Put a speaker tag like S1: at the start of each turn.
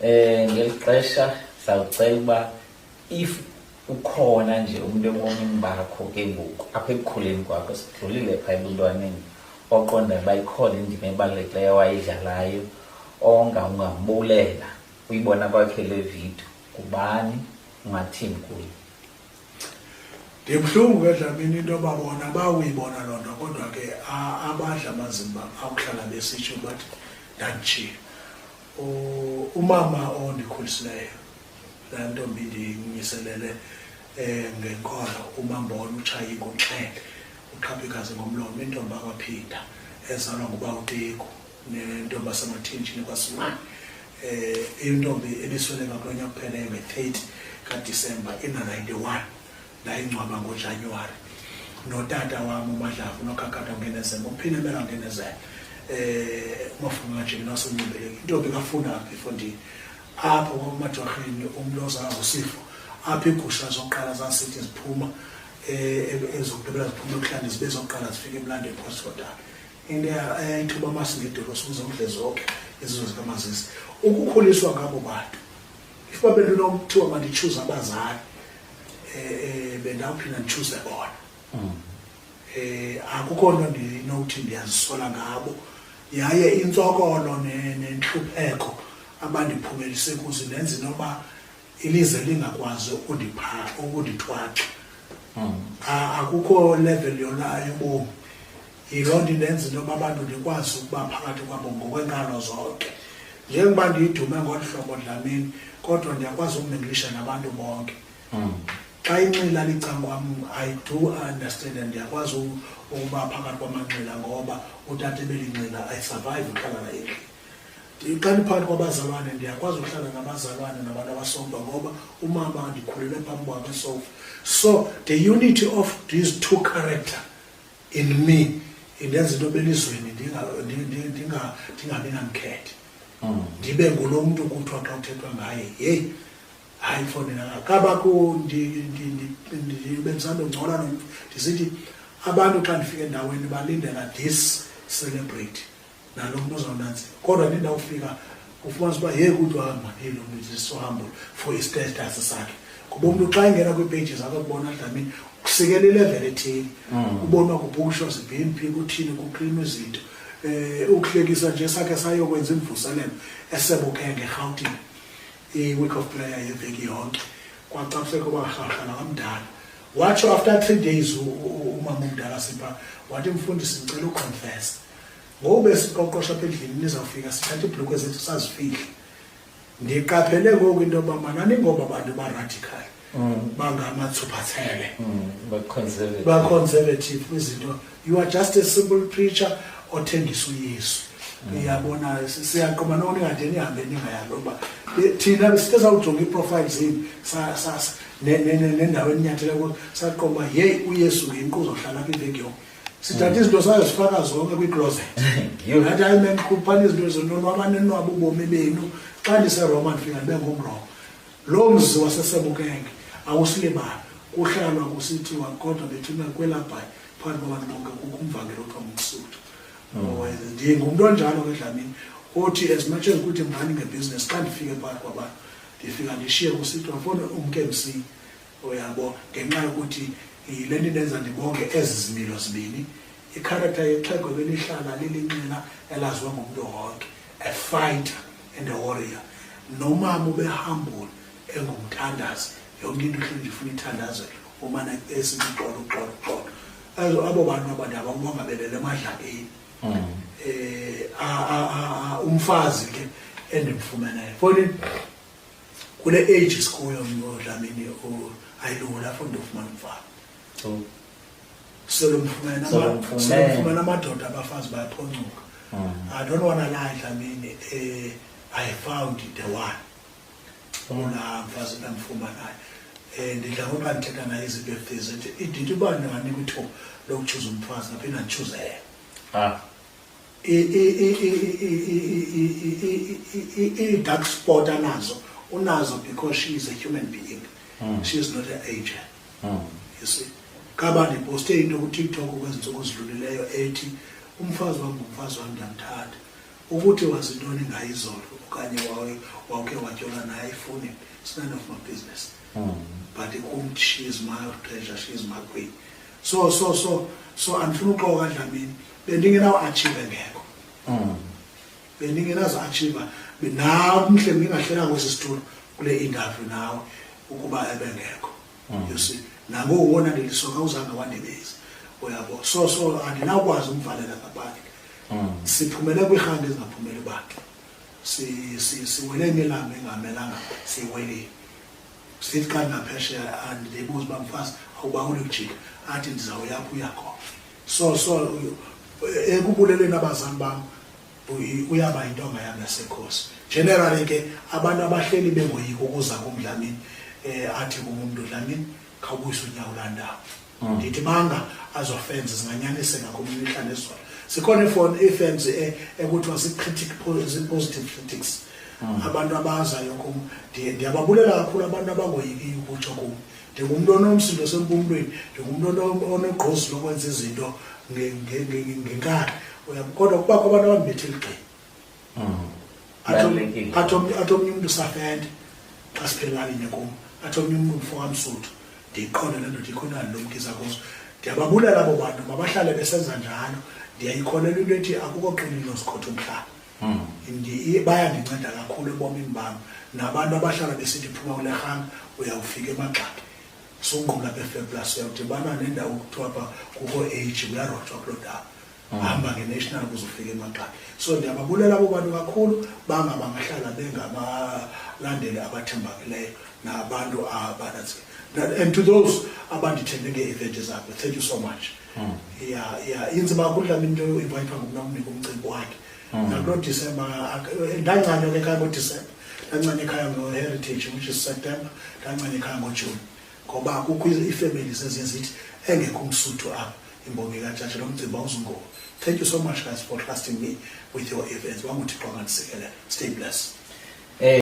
S1: Ngelixesha sawucela uba if ukhona nje umuntu ebomini bakho ke ngoku apha ekukhuleni kwakho sidlulile phaa ebuntwaneni oqonda bayikhona indima ebalulekileyo wayidlalayo ongambulela uyibona kwakhe le video kubani ungathini kuyo?
S2: Ndibuhlungu ke Dlamini into yoba bona bawuyibona loo nto kodwa ke abadla amazimba akuhlala besitsho bathi ndanditshiye. Umama ondikhulisileyo laa ntombi ndiyimiselele ngenkolo umambona utshaye inkonxele uqhaphikazi ngomlomo intombi akwaPhida ezalwa nguba uTeko nentombi asemathinjini kwaSimani intombi ebisweleka kulo nyaka kupheleyo nge-30 kaDisemba ina-91 ndayingcwaba ngoJanuwari notata wam uMadlavu noKhakhatha Ngenezela uphinde Mela Ngenezela umafungwa nje naseNyembeleni intombi kafunda apha efondini apho kwaMajwarheni umntu ozawusifo apha igusha zokuqala zasithi ziphuma ezokugqibela ziphuma ekuhlande zibe zokuqala zifika emlandweni posthotal into eyayithuba amasingedolo sukuze udle zonke izizo zikaMazisi ukukhuliswa ngabo bantu if babenokuthiwa mandichuze abazali bendawuphinda ndichuze bona akukho nto ndinokuthi ndiyazisola ngabo yaye intsokolo nenhlupheko abandiphumelise kuzo nenze noba ilizwe lingakwazi ukundithwaxa akukho level yona yobomi yiloo nto indenza intoba abantu ndikwazi ukuba phakathi kwabo ngokwenkalo zonke njengoba ndiyidume ngolu hlobo Dlamini kodwa ndiyakwazi ukumenglisha nabantu bonke xa inxila licangwam I do understand and ndiyakwazi ukuba phakathi kwamanxila ngoba utata belinxila ayisurvive uhlala naye xa ndiphakathi kwabazalwane ndiyakwazi ukuhlala nabazalwane nabantu abasomba ngoba umama ndikhulele phambi kwakhe esofa so the unity of these two character in me indenza into belizweni ndingabi namkhethe ndibe ngulo mntu kuthiwa xa kuthethwa ngaye yeyi hayi mfonela kabakho ndibenzando ngcola ndisithi abantu xa ndifika endaweni balindela this celebrate nalo mntu uzawunanzi kodwa ndindawufika ufumanisa uba yeyi kuthiwa manilo mntu is so humble for istatus sakhe kuba umntu xa ingena kwiipages zakho kubona Dlamini kusikela ilevel ethile ubona kubhukushwa zibhempi kuthini kuklinwa izinto ukuhlekisa nje sakhe sayokwenza imvuselelo esebukeke eRhawutini i-week of prayer yeveki yonke kwacakuseko bahlala kamdala watsho after 3 days umama omdala sipha wathi mfundisi ngicela uconfess ngoku besiqoqosha apha endlini nizawufika sithatha iibhlukwe zethu sazifihle ndiqaphele ngoku into yoba manani ngoba abantu baradical bangamatsupathele ba-conservative kwizinto you are just a simple preacher othengisa uYesu uyabona siyaqoma noni ngadeni ihambe ningayalo uba thina besithe sawujonga iiprofile zenu nendawo eninyathele kuyo saqoma yeyi uYesu ngenku uzohlala kwiveki yonke sithatha izinto sayozifaka zonke kwicloset ngathi hayi man khuphani izinto ezononwabane nwabo ubomi benu xa ndiseRoma ndifika ndibe ngumRoma lo mzi wasesebukeke awusilibali kuhlalwa kusithiwa kodwa bethuna kwelabhayi phakathi kwabantu bonke kukho umvangelo othiwa ngumSuthu ndingumntu onjalo ke Dlamini othi as much as ukuthi mngani ngebhizinesi xa ndifike phakathi kwabantu ndifika ndishiye kusithiwa funa umke MC uyabo ngenxa yokuthi yile nto indenza ndibonge ezi zimilo zibini ikharacter yexhego belihlala lilinxila elaziwa ngumntu wonke a fighter and a warrior nomama ubehambule engumthandazi yonke into ihleli ifuna ithandazelo umana esithi xolo abo bantu abadala bangabelele emadlakeni umfazi ke endimfumeneyo foni kule age sikuyo Dlamini ayilula funa ufumana umfazi selomfumana amadoda abafazi bayaphoncuka I don't want to lie Dlamini I found the one ona mfazi namfumanayo ndidla ngoba ndithetha naye izibirthdays idithi uba ndinganika ithuba lokuchuza umfazi naphinda ndichuze yena i-dark spot anazo unazo because she is a human being she is not an agent you see kaba ndiposte into kuTikTok kwezintsuku ezidlulileyo ethi umfazi wami ngumfazi wami ndiyamthanda ukuthi wazintoni ngayizolo okanye wawuke watyola naye ayifuni. It's none of my business. But she is my treasure, she is my queen. So andifuna uxoka Dlamini bendingenawo achieve ngekho. Bendingenazo achieve nawe mhle ngingahlela kwesi situlo kule interview nawe ukuba ebengekho. You see, nango uwona ndilisoka uzange wandibezi. Uyabo. So andinakwazi umvalela ngabantu. Siphumele kwihanga ezingaphumeli bantu. Siwele imilambo engamelanga siwele. Sithi kanti ngaphesheya andibuza uba mfazi awubawuli ukujika athi ndizawuyapha uyakhona. So ekubuleleni abazali bam uyaba intonga yami yasekhosi. Generally ke abantu abahleli bengoyika ukuza kuMdlamini athi kumuntu Dlamini khawubuyisa unyawo landawo. Ndithi banga azofenza zinganyaniseka kumihla nesona. Sikhona ifans ekuthiwa positive critics. Abantu abazayo kum ndiyababulela kakhulu abantu abangoyiki ukutsho kum. Ndingumuntu onomsindo sempumlweni, ndingumuntu onegqozi lokwenza izinto ngenkani. Kodwa kubakho abantu abambethela igqi. Athi omnye umuntu usafende xa siphelane kum. Athi omnye umuntu mfo kamsuthu. Ndiyiqonde le nto ndiyikhonani lo mkisa kuzo. Ndiyababulela abo bantu mabahlale besenza njalo. Ndiyayikholela into ethi akukho qililo sikhotha umhlaba. Bayandinceda kakhulu ebomini bam. Nabantu abahlala besithi phuma kule hanga uyawufika emagxaki. Songqula beFebruary uyawudibana nendawo kuthiwa apha kukho age uyarojwa kuloo ndawo. Hamba nge-national kuze ufike emagxaki. So ndiyababulela abo bantu kakhulu bangabahlala bengabalandeli abathembakeleyo nabantu abanatsi. And to those abandithembe nge-event zabo, thank you so much. Yeah, inzima kakhulu Dlamini into invite ngumnika umcimbi wakhe. Nakulo December ndancanywa ke ekhaya ngoDecember. Ndancanywa ekhaya ngo-Heritage which is September. Ndancanywa ekhaya ngoJune. Ngoba kukho ifamilies ezizithi engekho umsuthu apha imbongi kaJaji lo mcimbi awuzungoba. Thank you so much guys for trusting me with your events. Wanguthixo angandisekele. Stay blessed.